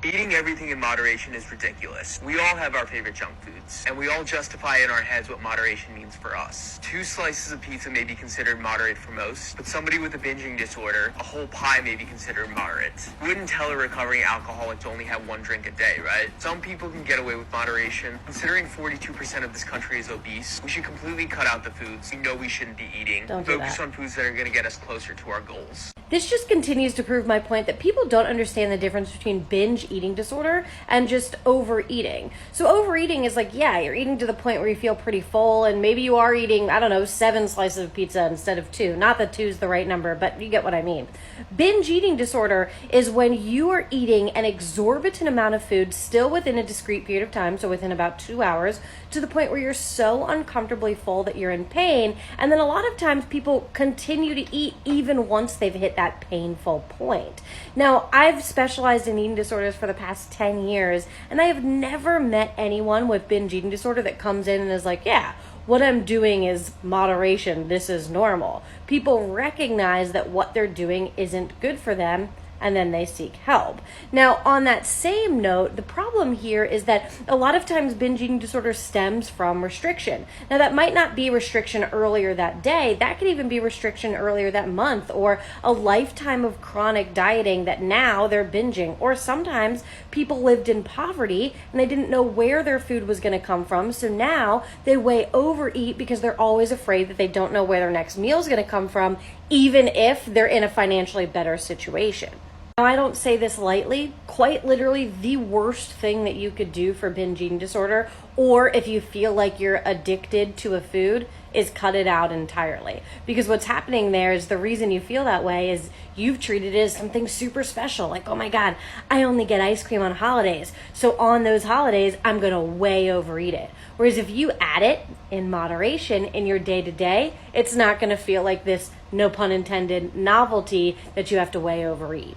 Eating everything in moderation is ridiculous. We all have our favorite junk foods, and we all justify in our heads what moderation means for us. 2 slices of pizza may be considered moderate for most, but somebody with a binging disorder, a whole pie may be considered moderate. You wouldn't tell a recovering alcoholic to only have 1 drink a day, right? Some people can get away with moderation. Considering 42% of this country is obese, we should completely cut out the foods we know we shouldn't be eating. Focus on foods that are going to get us closer to our goals. This just continues to prove my point that people don't understand the difference between binge eating disorder and just overeating. So overeating is like, yeah, you're eating to the point where you feel pretty full, and maybe you are eating, 7 slices of pizza instead of 2. Not that 2 is the right number, but you get what I mean. Binge eating disorder is when you are eating an exorbitant amount of food still within a discrete period of time, so within about 2 hours, to the point where you're so uncomfortably full that you're in pain. And then a lot of times people continue to eat even once they've hit that painful point. Now, I've specialized in eating disorders for the past 10 years, and I have never met anyone with binge eating disorder that comes in and is like, yeah, what I'm doing is moderation. This is normal. People recognize that what they're doing isn't good for them, and then they seek help. Now, on that same note, the problem here is that a lot of times binge eating disorder stems from restriction. Now, that might not be restriction earlier that day. That could even be restriction earlier that month, or a lifetime of chronic dieting that now they're binging. Or sometimes people lived in poverty and they didn't know where their food was going to come from, so now they way overeat because they're always afraid that they don't know where their next meal is going to come from, even if they're in a financially better situation. Now, I don't say this lightly. Quite literally, the worst thing that you could do for binge eating disorder, or if you feel like you're addicted to a food, is cut it out entirely. Because what's happening there is the reason you feel that way is you've treated it as something super special. Like, oh my God, I only get ice cream on holidays, so on those holidays, I'm going to way overeat it. Whereas if you add it in moderation in your day-to-day, it's not going to feel like this, no pun intended, novelty that you have to way overeat.